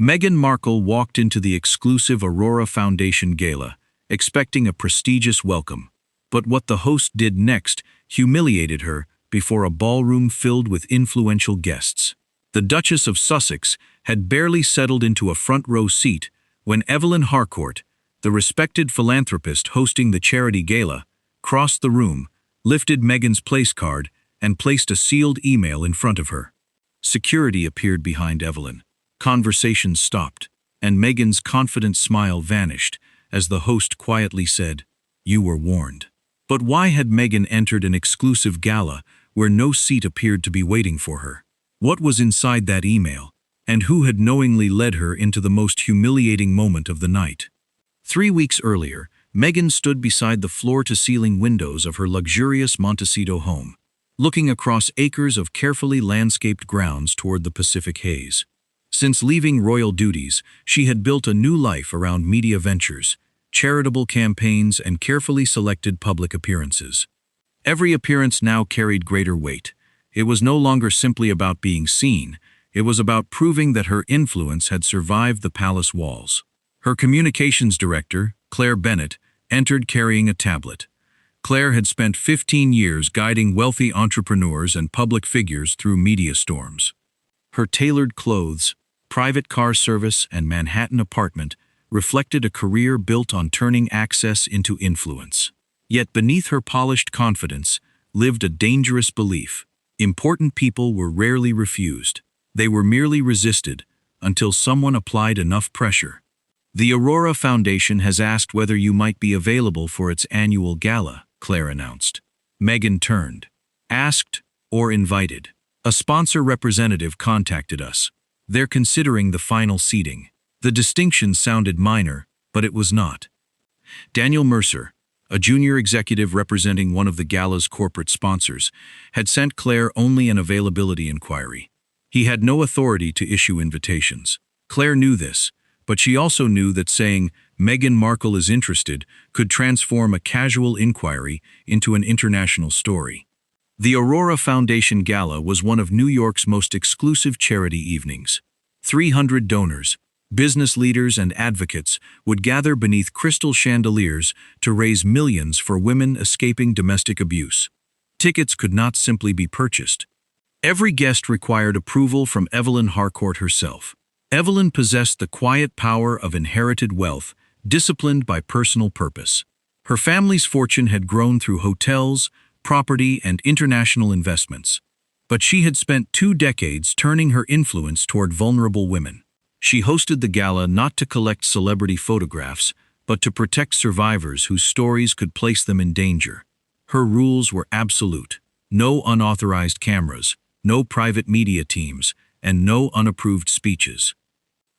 Meghan Markle walked into the exclusive Aurora Foundation Gala, expecting a prestigious welcome. But what the host did next humiliated her before a ballroom filled with influential guests. The Duchess of Sussex had barely settled into a front-row seat when Evelyn Harcourt, the respected philanthropist hosting the charity gala, crossed the room, lifted Meghan's place card, and placed a sealed email in front of her. Security appeared behind Evelyn. Conversations stopped, and Meghan's confident smile vanished as the host quietly said, "You were warned." But why had Meghan entered an exclusive gala where no seat appeared to be waiting for her? What was inside that email, and who had knowingly led her into the most humiliating moment of the night? 3 weeks earlier, Meghan stood beside the floor-to-ceiling windows of her luxurious Montecito home, looking across acres of carefully landscaped grounds toward the Pacific haze. Since leaving royal duties, she had built a new life around media ventures, charitable campaigns, and carefully selected public appearances. Every appearance now carried greater weight. It was no longer simply about being seen. It was about proving that her influence had survived the palace walls. Her communications director, Claire Bennett, entered carrying a tablet. Claire had spent 15 years guiding wealthy entrepreneurs and public figures through media storms. Her tailored clothes, private car service, and Manhattan apartment reflected a career built on turning access into influence. Yet beneath her polished confidence lived a dangerous belief. Important people were rarely refused. They were merely resisted until someone applied enough pressure. "The Aurora Foundation has asked whether you might be available for its annual gala," Claire announced. Meghan turned. "Asked or invited? A sponsor representative contacted us. They're considering the final seating." The distinction sounded minor, but it was not. Daniel Mercer, a junior executive representing one of the gala's corporate sponsors, had sent Claire only an availability inquiry. He had no authority to issue invitations. Claire knew this, but she also knew that saying, "Meghan Markle is interested," could transform a casual inquiry into an international story. The Aurora Foundation Gala was one of New York's most exclusive charity evenings. 300 donors, business leaders, and advocates would gather beneath crystal chandeliers to raise millions for women escaping domestic abuse. Tickets could not simply be purchased. Every guest required approval from Evelyn Harcourt herself. Evelyn possessed the quiet power of inherited wealth, disciplined by personal purpose. Her family's fortune had grown through hotels, property, and international investments. But she had spent 2 decades turning her influence toward vulnerable women. She hosted the gala not to collect celebrity photographs, but to protect survivors whose stories could place them in danger. Her rules were absolute: no unauthorized cameras, no private media teams, and no unapproved speeches.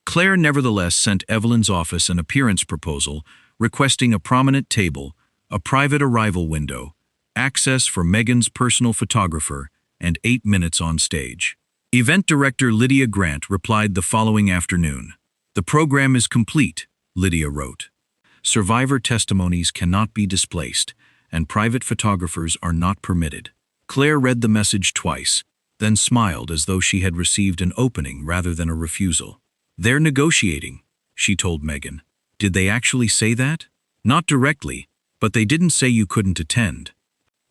Claire nevertheless sent Evelyn's office an appearance proposal requesting a prominent table, a private arrival window, access for Meghan's personal photographer, and 8 minutes on stage. Event director Lydia Grant replied the following afternoon. "The program is complete," Lydia wrote. "Survivor testimonies cannot be displaced, and private photographers are not permitted." Claire read the message twice, then smiled as though she had received an opening rather than a refusal. "They're negotiating," she told Meghan. "Did they actually say that?" "Not directly, but they didn't say you couldn't attend."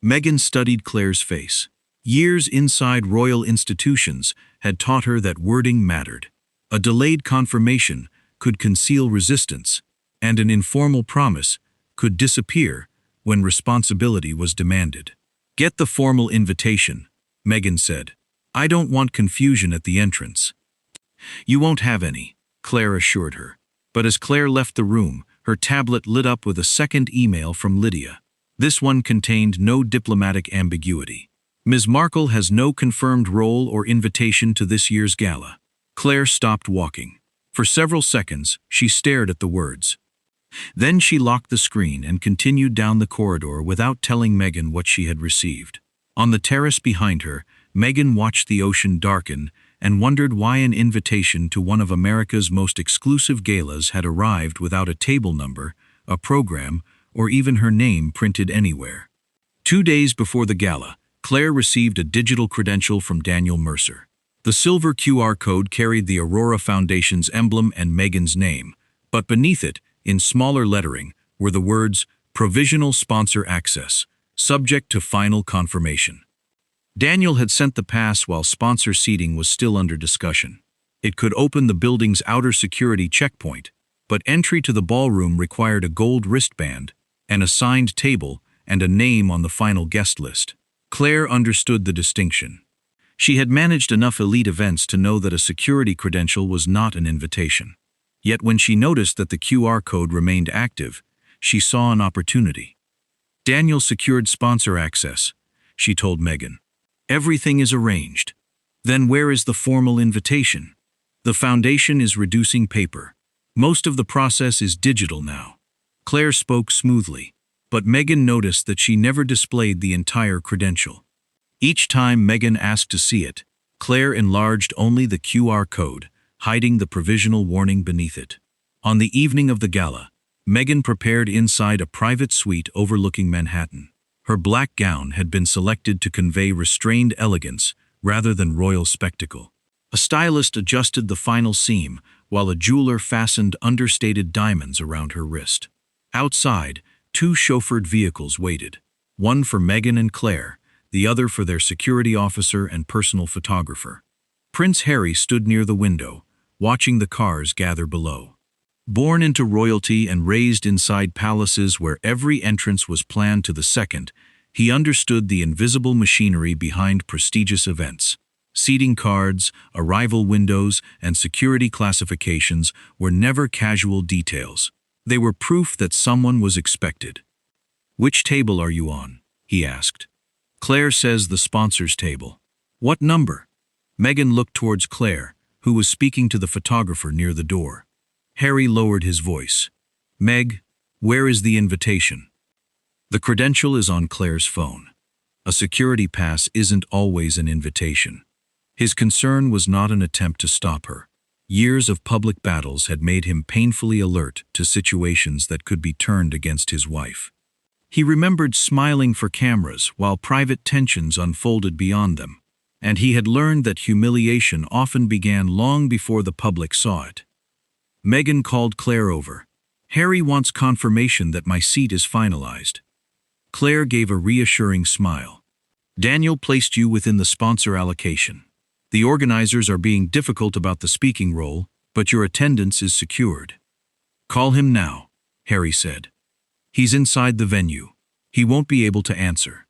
Meghan studied Claire's face. Years inside royal institutions had taught her that wording mattered. A delayed confirmation could conceal resistance, and an informal promise could disappear when responsibility was demanded. "Get the formal invitation," Meghan said. "I don't want confusion at the entrance." "You won't have any," Claire assured her. But as Claire left the room, her tablet lit up with a second email from Lydia. This one contained no diplomatic ambiguity. "Ms. Markle has no confirmed role or invitation to this year's gala." Claire stopped walking. For several seconds, she stared at the words. Then she locked the screen and continued down the corridor without telling Meghan what she had received. On the terrace behind her, Meghan watched the ocean darken and wondered why an invitation to one of America's most exclusive galas had arrived without a table number, a program, or even her name printed anywhere. 2 days before the gala, Claire received a digital credential from Daniel Mercer. The silver QR code carried the Aurora Foundation's emblem and Meghan's name, but beneath it, in smaller lettering, were the words, "Provisional Sponsor Access, subject to final confirmation." Daniel had sent the pass while sponsor seating was still under discussion. It could open the building's outer security checkpoint, but entry to the ballroom required a gold wristband, an assigned table, and a name on the final guest list. Claire understood the distinction. She had managed enough elite events to know that a security credential was not an invitation. Yet when she noticed that the QR code remained active, she saw an opportunity. Daniel secured sponsor access, she told Meghan. Everything is arranged. Then where is the formal invitation? The foundation is reducing paper. Most of the process is digital now. Claire spoke smoothly, but Meghan noticed that she never displayed the entire credential. Each time Meghan asked to see it, Claire enlarged only the QR code, hiding the provisional warning beneath it. On the evening of the gala, Meghan prepared inside a private suite overlooking Manhattan. Her black gown had been selected to convey restrained elegance rather than royal spectacle. A stylist adjusted the final seam, while a jeweler fastened understated diamonds around her wrist. Outside, 2 chauffeured vehicles waited, one for Meghan and Claire, the other for their security officer and personal photographer. Prince Harry stood near the window, watching the cars gather below. Born into royalty and raised inside palaces where every entrance was planned to the second, he understood the invisible machinery behind prestigious events. Seating cards, arrival windows, and security classifications were never casual details. They were proof that someone was expected. "Which table are you on?" he asked. "Claire says the sponsors table." "What number?" Meghan looked towards Claire, who was speaking to the photographer near the door. Harry lowered his voice. "Meg, where is the invitation?" The credential is on Claire's phone. A security pass isn't always an invitation. His concern was not an attempt to stop her. Years of public battles had made him painfully alert to situations that could be turned against his wife. He remembered smiling for cameras while private tensions unfolded beyond them, and he had learned that humiliation often began long before the public saw it. Meghan called Claire over. "Harry wants confirmation that my seat is finalized." Claire gave a reassuring smile. "Daniel placed you within the sponsor allocation. The organizers are being difficult about the speaking role, but your attendance is secured." "Call him now," Harry said. "He's inside the venue. He won't be able to answer."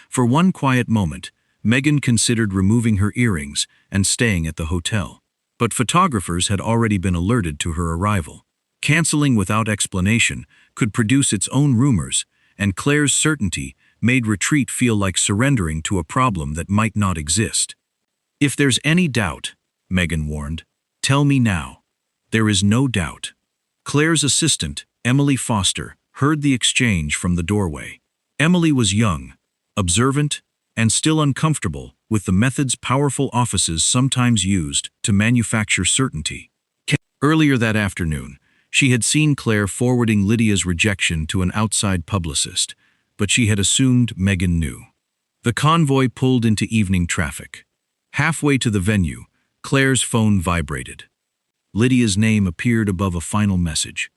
For one quiet moment, Meghan considered removing her earrings and staying at the hotel. But photographers had already been alerted to her arrival. Canceling without explanation could produce its own rumors, and Claire's certainty made retreat feel like surrendering to a problem that might not exist. "If there's any doubt," Meghan warned, "tell me now." There is no doubt. Claire's assistant, Emily Foster, heard the exchange from the doorway. Emily was young, observant, and still uncomfortable with the methods powerful offices sometimes used to manufacture certainty. Earlier that afternoon, she had seen Claire forwarding Lydia's rejection to an outside publicist, but she had assumed Meghan knew. The convoy pulled into evening traffic. Halfway to the venue, Claire's phone vibrated. Lydia's name appeared above a final message.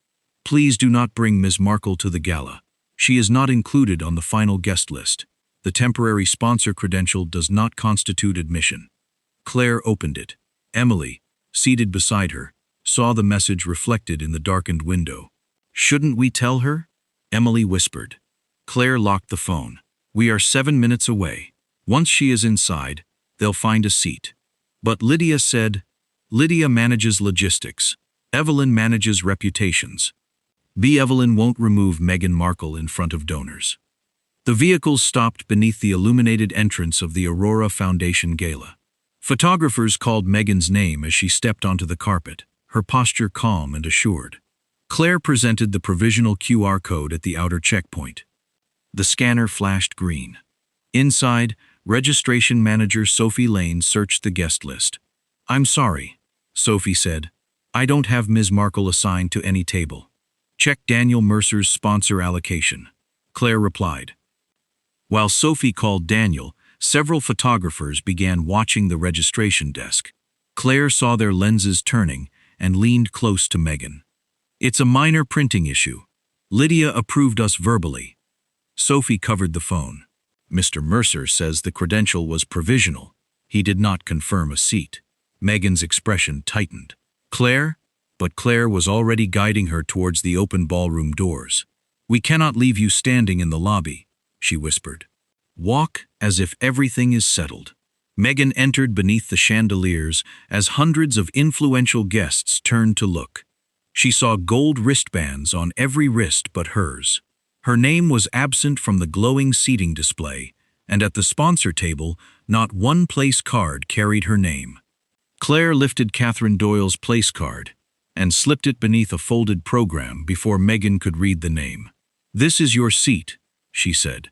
"Please do not bring Ms. Markle to the gala. She is not included on the final guest list. The temporary sponsor credential does not constitute admission." Claire opened it. Emily, seated beside her, saw the message reflected in the darkened window. "Shouldn't we tell her?" Emily whispered. Claire locked the phone. "We are 7 minutes away. Once she is inside, they'll find a seat." But Lydia said, "Lydia manages logistics. Evelyn manages reputations. Evelyn won't remove Meghan Markle in front of donors." The vehicles stopped beneath the illuminated entrance of the Aurora Foundation Gala. Photographers called Meghan's name as she stepped onto the carpet, her posture calm and assured. Claire presented the provisional QR code at the outer checkpoint. The scanner flashed green. Inside, registration manager Sophie Lane searched the guest list. "I'm sorry," Sophie said. "I don't have Ms. Markle assigned to any table. Check Daniel Mercer's sponsor allocation," Claire replied. While Sophie called Daniel, Several photographers began watching the registration desk. Claire saw their lenses turning and leaned close to Meghan. "It's a minor printing issue. Lydia approved us verbally." Sophie covered the phone. "Mr. Mercer says the credential was provisional. He did not confirm a seat." Meghan's expression tightened. "Claire?" But Claire was already guiding her towards the open ballroom doors. "We cannot leave you standing in the lobby," she whispered. "Walk as if everything is settled." Meghan entered beneath the chandeliers as hundreds of influential guests turned to look. She saw gold wristbands on every wrist but hers. Her name was absent from the glowing seating display, and at the sponsor table, not one place card carried her name. Claire lifted Catherine Doyle's place card and slipped it beneath a folded program before Meghan could read the name. "This is your seat," she said.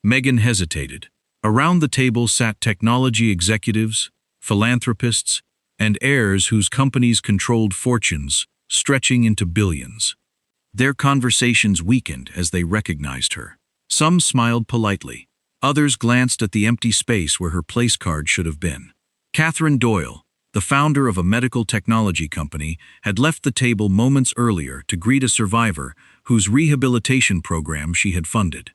Meghan hesitated. Around the table sat technology executives, philanthropists, and heirs whose companies controlled fortunes stretching into billions. Their conversations weakened as they recognized her. Some smiled politely. Others glanced at the empty space where her place card should have been. Catherine Doyle, the founder of a medical technology company, had left the table moments earlier to greet a survivor whose rehabilitation program she had funded.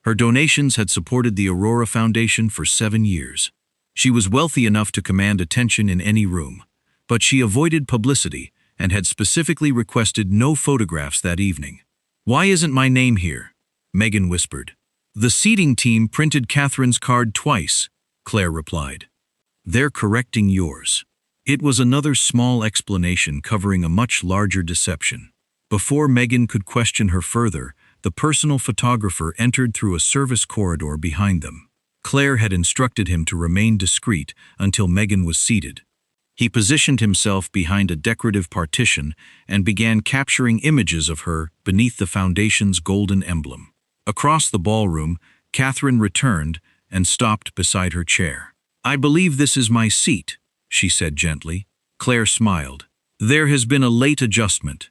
Her donations had supported the Aurora Foundation for 7 years. She was wealthy enough to command attention in any room, but she avoided publicity and had specifically requested no photographs that evening. "Why isn't my name here?" Meghan whispered. "The seating team printed Catherine's card twice," Claire replied. "They're correcting yours." It was another small explanation covering a much larger deception. Before Meghan could question her further, the personal photographer entered through a service corridor behind them. Claire had instructed him to remain discreet until Meghan was seated. He positioned himself behind a decorative partition and began capturing images of her beneath the foundation's golden emblem. Across the ballroom, Catherine returned and stopped beside her chair. "I believe this is my seat," she said gently. Claire smiled. "There has been a late adjustment.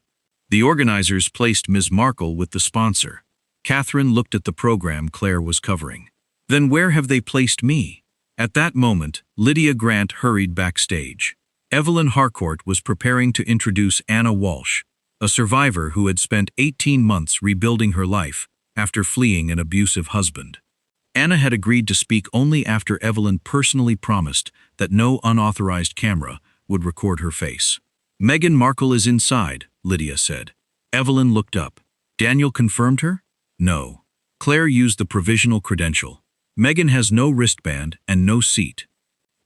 The organizers placed Ms. Markle with the sponsor." Catherine looked at the program Claire was covering. "Then where have they placed me?" At that moment, Lydia Grant hurried backstage. Evelyn Harcourt was preparing to introduce Anna Walsh, a survivor who had spent 18 months rebuilding her life after fleeing an abusive husband. Anna had agreed to speak only after Evelyn personally promised that no unauthorized camera would record her face. "Meghan Markle is inside," Lydia said. Evelyn looked up. "Daniel confirmed her?" "No." Claire used the provisional credential. "Meghan has no wristband and no seat."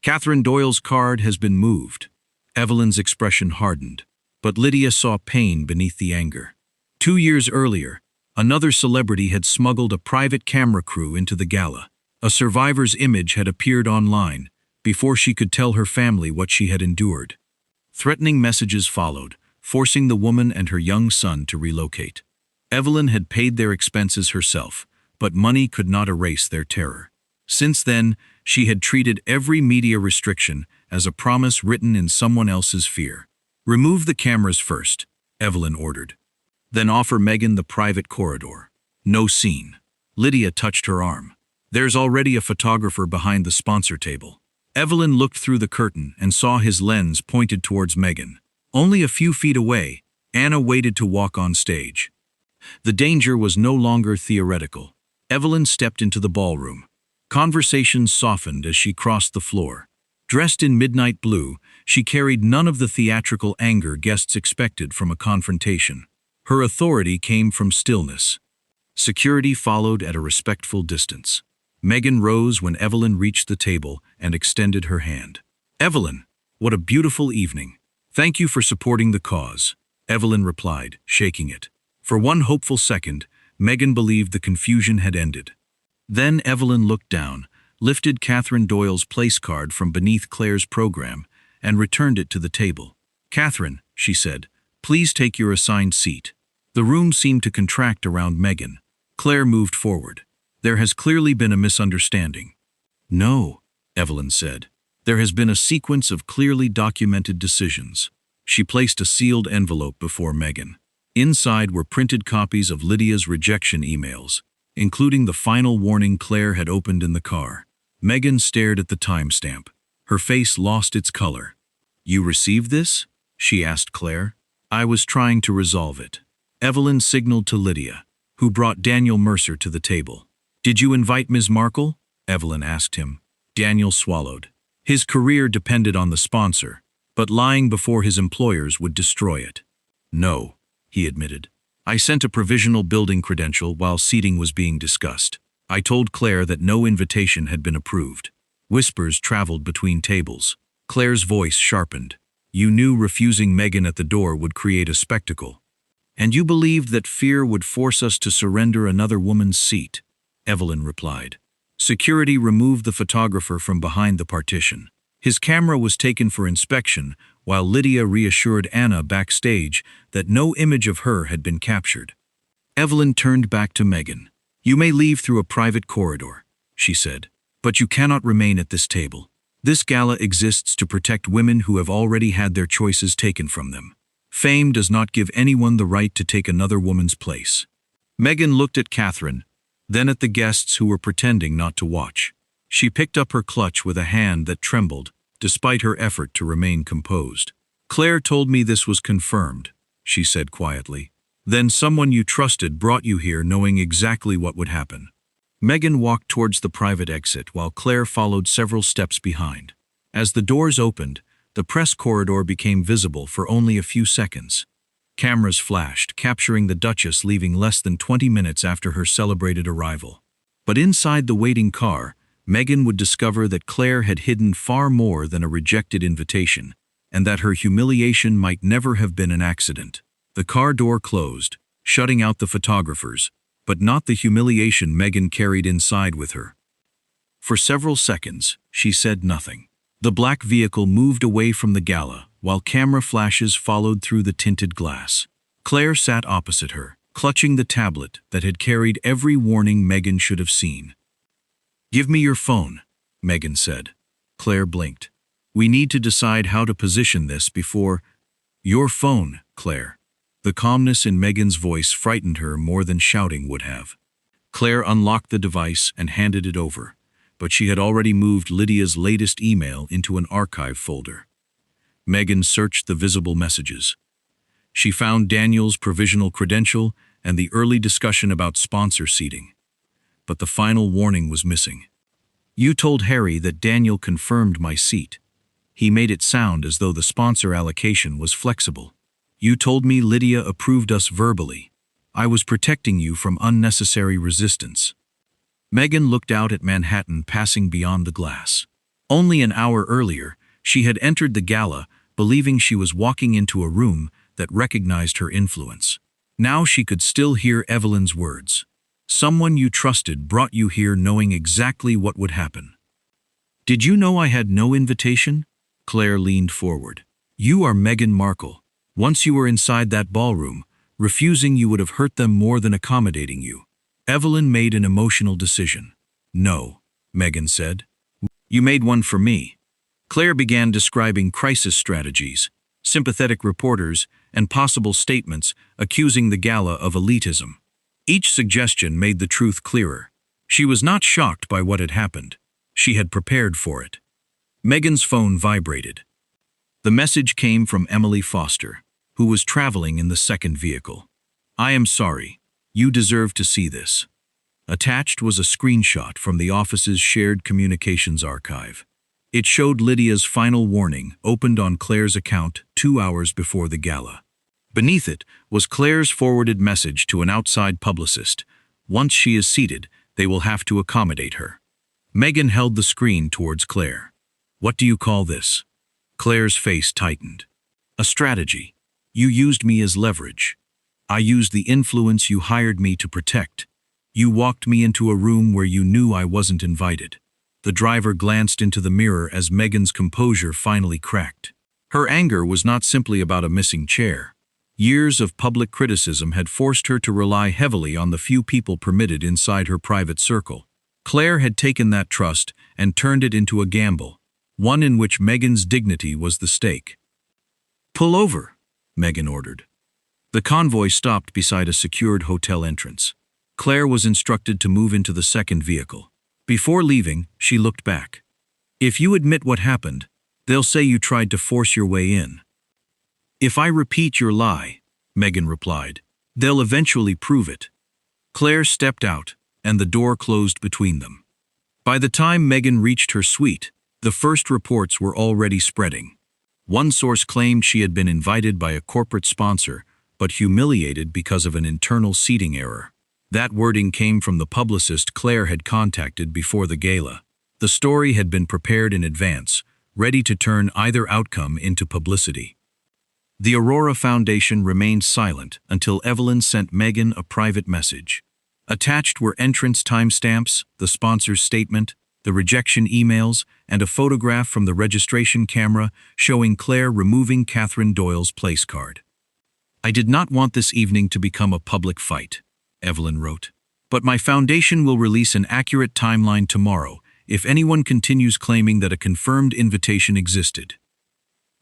"Catherine Doyle's card has been moved." Evelyn's expression hardened, but Lydia saw pain beneath the anger. 2 years earlier, another celebrity had smuggled a private camera crew into the gala. A survivor's image had appeared online before she could tell her family what she had endured. Threatening messages followed, forcing the woman and her young son to relocate. Evelyn had paid their expenses herself, but money could not erase their terror. Since then, she had treated every media restriction as a promise written in someone else's fear. "Remove the cameras first," Evelyn ordered. "Then offer Meghan the private corridor." "No scene." Lydia touched her arm. "There's already a photographer behind the sponsor table." Evelyn looked through the curtain and saw his lens pointed towards Meghan. Only a few feet away, Anna waited to walk on stage. The danger was no longer theoretical. Evelyn stepped into the ballroom. Conversations softened as she crossed the floor. Dressed in midnight blue, she carried none of the theatrical anger guests expected from a confrontation. Her authority came from stillness. Security followed at a respectful distance. Meghan rose when Evelyn reached the table and extended her hand. "Evelyn, what a beautiful evening. Thank you for supporting the cause," Evelyn replied, shaking it. For one hopeful second, Meghan believed the confusion had ended. Then Evelyn looked down, lifted Catherine Doyle's place card from beneath Claire's program, and returned it to the table. "Catherine," she said, "please take your assigned seat." The room seemed to contract around Meghan. Claire moved forward. "There has clearly been a misunderstanding." "No," Evelyn said. "There has been a sequence of clearly documented decisions." She placed a sealed envelope before Meghan. Inside were printed copies of Lydia's rejection emails, including the final warning Claire had opened in the car. Meghan stared at the timestamp. Her face lost its color. "You received this?" she asked Claire. "I was trying to resolve it." Evelyn signaled to Lydia, who brought Daniel Mercer to the table. "Did you invite Ms. Markle?" Evelyn asked him. Daniel swallowed. His career depended on the sponsor, but lying before his employers would destroy it. "No," he admitted. "I sent a provisional building credential while seating was being discussed. I told Claire that no invitation had been approved." Whispers traveled between tables. Claire's voice sharpened. "You knew refusing Meghan at the door would create a spectacle. And you believed that fear would force us to surrender another woman's seat," Evelyn replied. Security removed the photographer from behind the partition. His camera was taken for inspection, while Lydia reassured Anna backstage that no image of her had been captured. Evelyn turned back to Meghan. "You may leave through a private corridor," she said, "but you cannot remain at this table. This gala exists to protect women who have already had their choices taken from them. Fame does not give anyone the right to take another woman's place." Meghan looked at Catherine, then at the guests who were pretending not to watch. She picked up her clutch with a hand that trembled, despite her effort to remain composed. "Claire told me this was confirmed," she said quietly. "Then someone you trusted brought you here knowing exactly what would happen." Meghan walked towards the private exit while Claire followed several steps behind. As the doors opened, the press corridor became visible for only a few seconds. Cameras flashed, capturing the Duchess leaving less than 20 minutes after her celebrated arrival. But inside the waiting car, Meghan would discover that Claire had hidden far more than a rejected invitation, and that her humiliation might never have been an accident. The car door closed, shutting out the photographers, but not the humiliation Meghan carried inside with her. For several seconds, she said nothing. The black vehicle moved away from the gala, while camera flashes followed through the tinted glass. Claire sat opposite her, clutching the tablet that had carried every warning Meghan should have seen. "Give me your phone," Meghan said. Claire blinked. "We need to decide how to position this before—" "Your phone, Claire." The calmness in Meghan's voice frightened her more than shouting would have. Claire unlocked the device and handed it over, but she had already moved Lydia's latest email into an archive folder. Meghan searched the visible messages. She found Daniel's provisional credential and the early discussion about sponsor seating. But the final warning was missing. "You told Harry that Daniel confirmed my seat. He made it sound as though the sponsor allocation was flexible. You told me Lydia approved us verbally. I was protecting you from unnecessary resistance." Meghan looked out at Manhattan passing beyond the glass. Only an hour earlier, she had entered the gala, believing she was walking into a room that recognized her influence. Now she could still hear Evelyn's words. "Someone you trusted brought you here knowing exactly what would happen." "Did you know I had no invitation?" Claire leaned forward. "You are Meghan Markle. Once you were inside that ballroom, refusing you would have hurt them more than accommodating you." Evelyn made an emotional decision. "No," Meghan said. "You made one for me." Claire began describing crisis strategies, sympathetic reporters, and possible statements accusing the gala of elitism. Each suggestion made the truth clearer. She was not shocked by what had happened. She had prepared for it. Meghan's phone vibrated. The message came from Emily Foster, who was traveling in the second vehicle. "I am sorry. You deserve to see this." Attached was a screenshot from the office's shared communications archive. It showed Lydia's final warning, opened on Claire's account 2 hours before the gala. Beneath it was Claire's forwarded message to an outside publicist. "Once she is seated, they will have to accommodate her." Meghan held the screen towards Claire. "What do you call this?" Claire's face tightened. "A strategy. You used me as leverage. I used the influence you hired me to protect. You walked me into a room where you knew I wasn't invited." The driver glanced into the mirror as Meghan's composure finally cracked. Her anger was not simply about a missing chair. Years of public criticism had forced her to rely heavily on the few people permitted inside her private circle. Claire had taken that trust and turned it into a gamble, one in which Meghan's dignity was the stake. "Pull over," Meghan ordered. The convoy stopped beside a secured hotel entrance. Claire was instructed to move into the second vehicle. Before leaving, she looked back. If you admit what happened, they'll say you tried to force your way in. If I repeat your lie, Meghan replied, they'll eventually prove it. Claire stepped out, and the door closed between them. By the time Meghan reached her suite, the first reports were already spreading. One source claimed she had been invited by a corporate sponsor, but humiliated because of an internal seating error. That wording came from the publicist Claire had contacted before the gala. The story had been prepared in advance, ready to turn either outcome into publicity. The Aurora Foundation remained silent until Evelyn sent Meghan a private message. Attached were entrance timestamps, the sponsor's statement, the rejection emails, and a photograph from the registration camera showing Claire removing Catherine Doyle's place card. I did not want this evening to become a public fight, Evelyn wrote. But my foundation will release an accurate timeline tomorrow if anyone continues claiming that a confirmed invitation existed.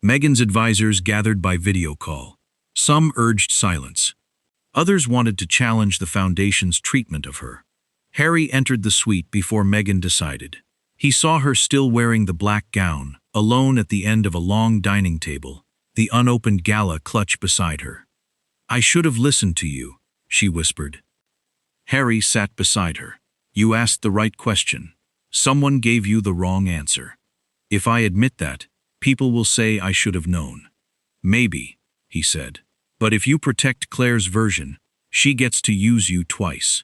Meghan's advisors gathered by video call. Some urged silence. Others wanted to challenge the foundation's treatment of her. Harry entered the suite before Meghan decided. He saw her still wearing the black gown, alone at the end of a long dining table, the unopened Gala clutch beside her. I should have listened to you, she whispered. Harry sat beside her. You asked the right question. Someone gave you the wrong answer. If I admit that, people will say I should have known. Maybe, he said. But if you protect Claire's version, she gets to use you twice.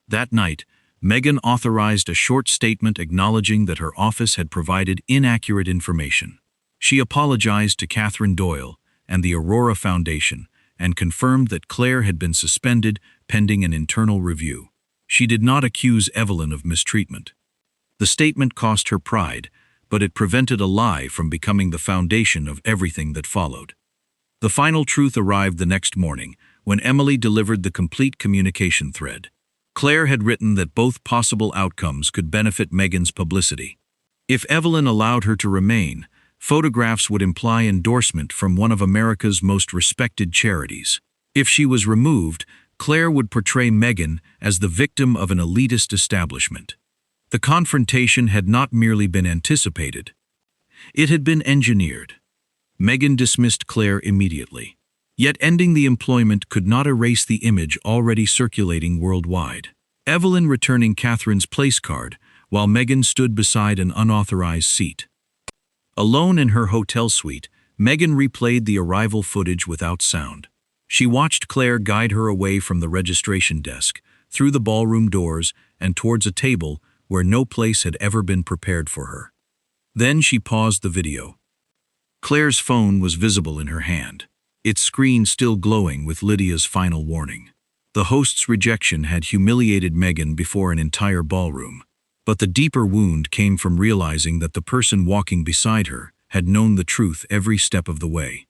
That night, Meghan authorized a short statement acknowledging that her office had provided inaccurate information. She apologized to Catherine Doyle and the Aurora Foundation and confirmed that Claire had been suspended pending an internal review. She did not accuse Evelyn of mistreatment. The statement cost her pride, but it prevented a lie from becoming the foundation of everything that followed. The final truth arrived the next morning, when Emily delivered the complete communication thread. Claire had written that both possible outcomes could benefit Meghan's publicity. If Evelyn allowed her to remain, photographs would imply endorsement from one of America's most respected charities. If she was removed, Claire would portray Meghan as the victim of an elitist establishment. The confrontation had not merely been anticipated. It had been engineered. Meghan dismissed Claire immediately. Yet ending the employment could not erase the image already circulating worldwide. Evelyn returning Catherine's place card, while Meghan stood beside an unauthorized seat. Alone in her hotel suite, Meghan replayed the arrival footage without sound. She watched Claire guide her away from the registration desk, through the ballroom doors, and towards a table where no place had ever been prepared for her. Then she paused the video. Claire's phone was visible in her hand, its screen still glowing with Lydia's final warning. The host's rejection had humiliated Meghan before an entire ballroom, but the deeper wound came from realizing that the person walking beside her had known the truth every step of the way.